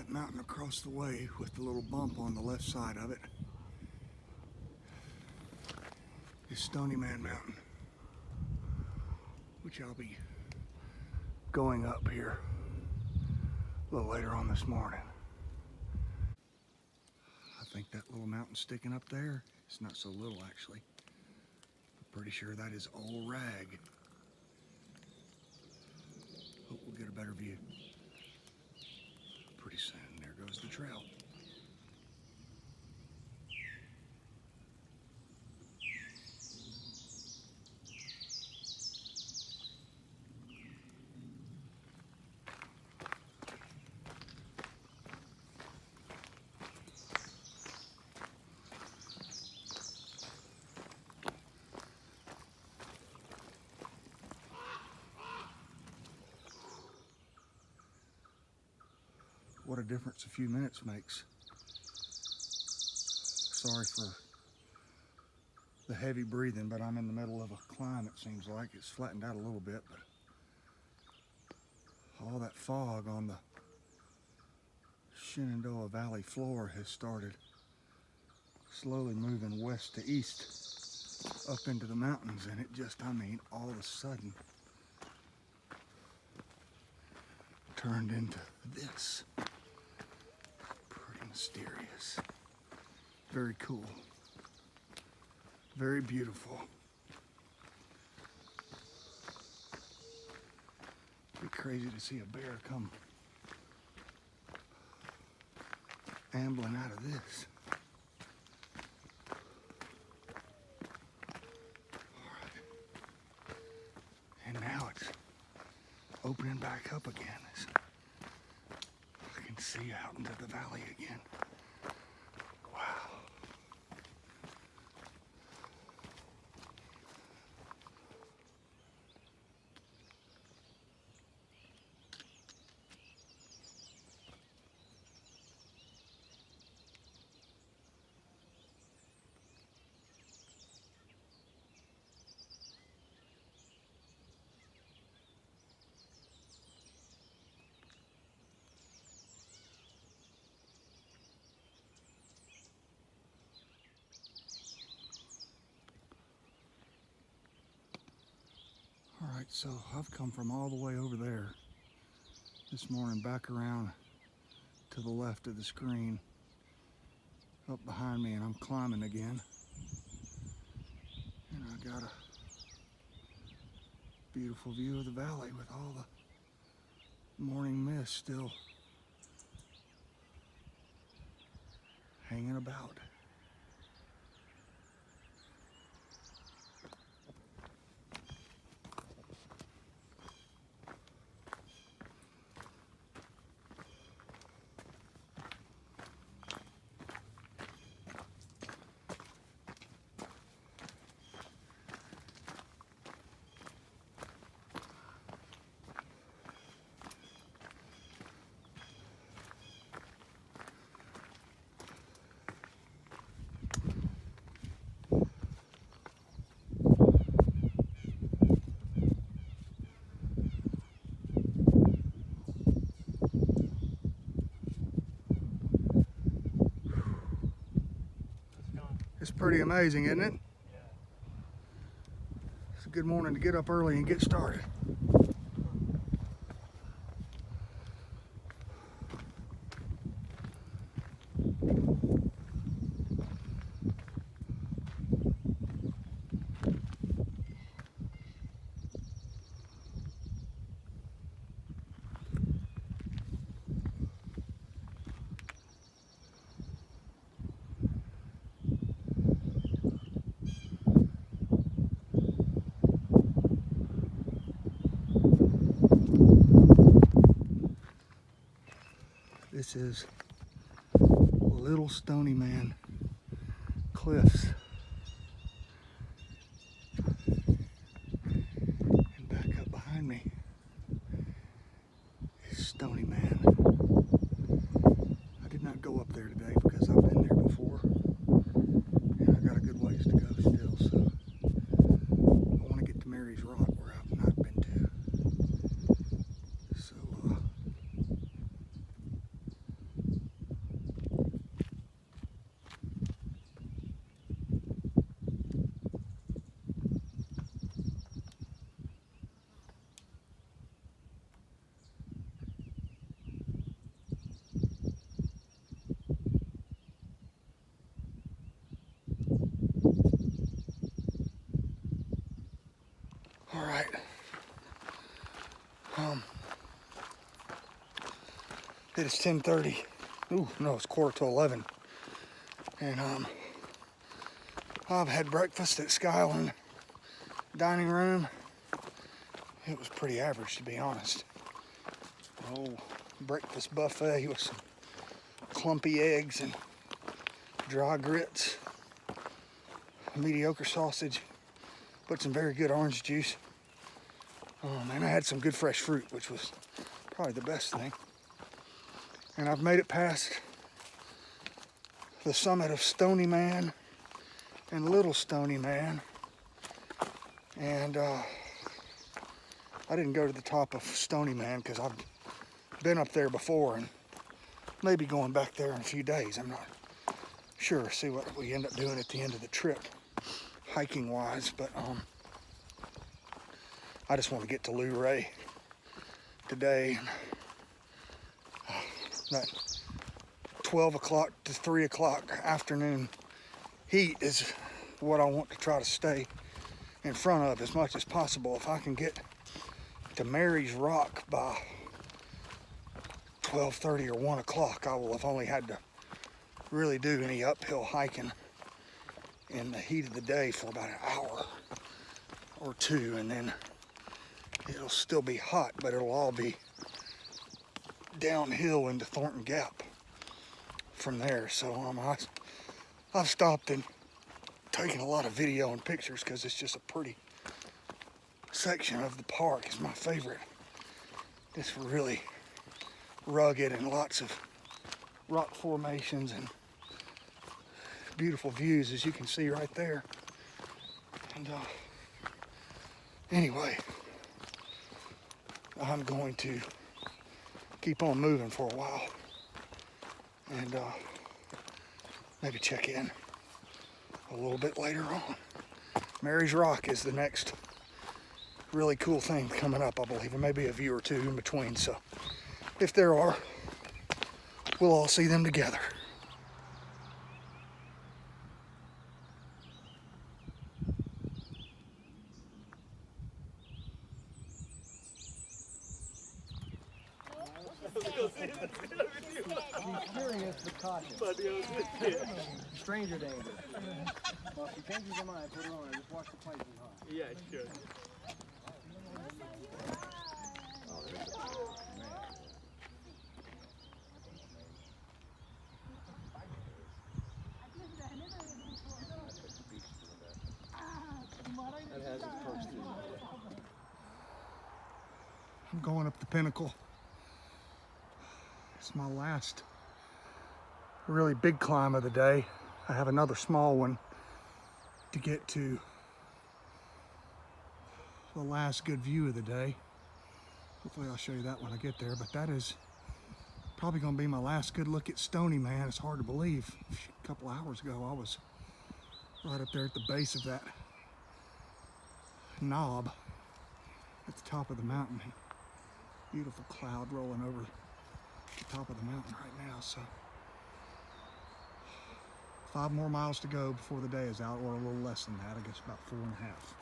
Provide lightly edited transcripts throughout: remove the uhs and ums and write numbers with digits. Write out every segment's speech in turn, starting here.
that mountain across the way with the little bump on the left side of it is Stony Man Mountain, which I'll be going up here a little later on this morning. I think that little mountain sticking up there, it's not so little actually. I'm pretty sure that is Old Rag. Hope we'll get a better view pretty soon. There goes the trail. What a difference a few minutes makes. Sorry for the heavy breathing, but I'm in the middle of a climb, it seems like. It's flattened out a little bit, but all that fog on the Shenandoah Valley floor has started slowly moving west to east up into the mountains, and it just, I mean, all of a sudden turned into this. Mysterious, very cool, very beautiful. It'd be crazy to see a bear come ambling out of this. All right, and now it's opening back up again. See out into the valley again. Wow. Alright, so I've come from all the way over there this morning, back around to the left of the screen, up behind me, and I'm climbing again. And I got a beautiful view of the valley with all the morning mist still hanging about. It's pretty amazing, isn't it? Yeah. It's a good morning to get up early and get started. This is Little Stony Man Cliffs. And back up behind me is Stony Man. I did not go up there today because I've been there before. And I got a good ways to go still, so I want to get to Mary's Rock where I've not been to. So It is 10:30. Ooh, no, it's 10:45. And I've had breakfast at Skyland dining room. It was pretty average, to be honest. Oh, breakfast buffet with some clumpy eggs and dry grits, mediocre sausage, but some very good orange juice. And I had some good fresh fruit, which was probably the best thing. And I've made it past the summit of Stony Man and Little Stony Man. And I didn't go to the top of Stony Man because I've been up there before and maybe going back there in a few days. I'm not sure. See what we end up doing at the end of the trip, hiking wise. But I just want to get to Luray today. That 12 o'clock to 3 o'clock afternoon heat is what I want to try to stay in front of as much as possible. If I can get to Mary's Rock by 12:30 or 1 o'clock, I will have only had to really do any uphill hiking in the heat of the day for about an hour or two, and then it'll still be hot, but it'll all be downhill into Thornton Gap from there. So I've stopped and taken a lot of video and pictures because it's just a pretty section of the park. It's my favorite. It's really rugged and lots of rock formations and beautiful views, as you can see right there. And anyway, I'm going to keep on moving for a while and maybe check in a little bit later on. Mary's Rock is the next really cool thing coming up, I believe, and maybe a view or two in between. So if there are, we'll all see them together. She's curious but cautious. Stranger danger. Well, if she changes her mind, put her on. Just watch the places high. Yeah, sure. That has its perks too. I'm going up the pinnacle. It's my last really big climb of the day. I have another small one to get to the last good view of the day. Hopefully I'll show you that when I get there, but that is probably going to be my last good look at Stony Man. It's hard to believe. A couple hours ago I was right up there at the base of that knob at the top of the mountain. Beautiful cloud rolling over the top of the mountain right now. So 5 more miles to go before the day is out, or a little less than that. I guess about 4.5.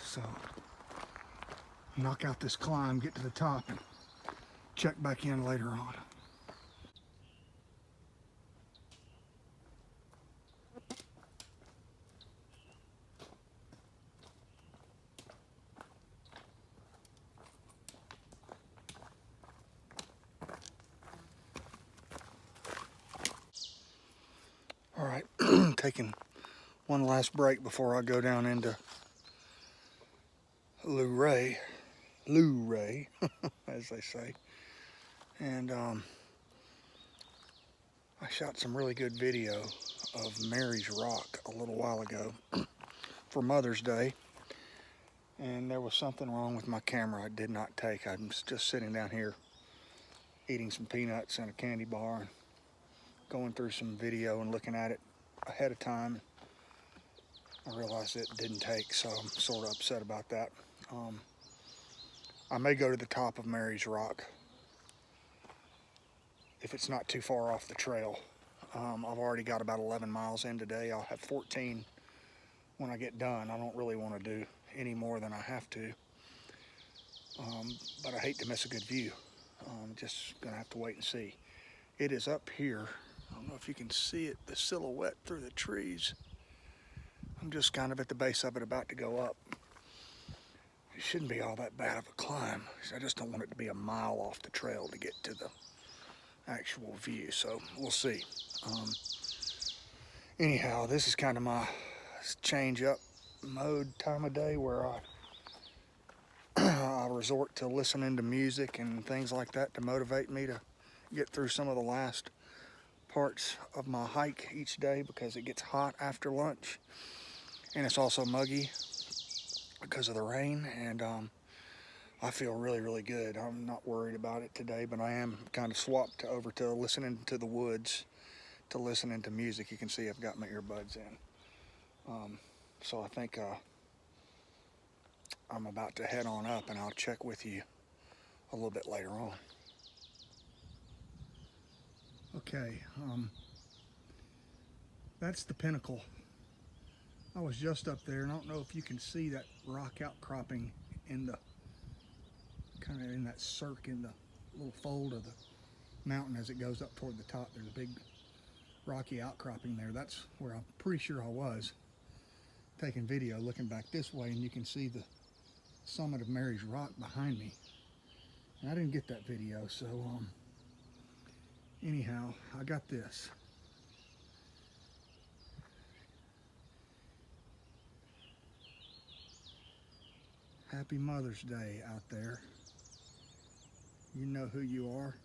So knock out this climb, get to the top, and check back in later on. All right, taking one last break before I go down into Luray, as they say. And I shot some really good video of Mary's Rock a little while ago for Mother's Day. And there was something wrong with my camera I did not take. I was just sitting down here eating some peanuts and a candy bar and going through some video and looking at it ahead of time. I realized it didn't take, so I'm sort of upset about that. I may go to the top of Mary's Rock if it's not too far off the trail. I've already got about 11 miles in today. I'll have 14 when I get done. I don't really want to do any more than I have to, but I hate to miss a good view. Just gonna have to wait and see. It is up here. I don't know if you can see it, the silhouette through the trees. I'm just kind of at the base of it, about to go up. It shouldn't be all that bad of a climb. I just don't want it to be a mile off the trail to get to the actual view, so we'll see. Anyhow, this is kind of my change up mode time of day where I resort to listening to music and things like that to motivate me to get through some of the last parts of my hike each day, because it gets hot after lunch and it's also muggy because of the rain, and I feel really, really good. I'm not worried about it today, but I am kind of swapped over to listening to the woods, to listening to music. You can see I've got my earbuds in. So I think I'm about to head on up, and I'll check with you a little bit later on. Okay, that's the pinnacle. I was just up there, and I don't know if you can see that rock outcropping in the kind of in that cirque in the little fold of the mountain as it goes up toward the top. There's a big rocky outcropping there. That's where I'm pretty sure I was taking video, looking back this way, and you can see the summit of Mary's Rock behind me. And I didn't get that video, so anyhow, I got this. Happy Mother's Day out there. You know who you are.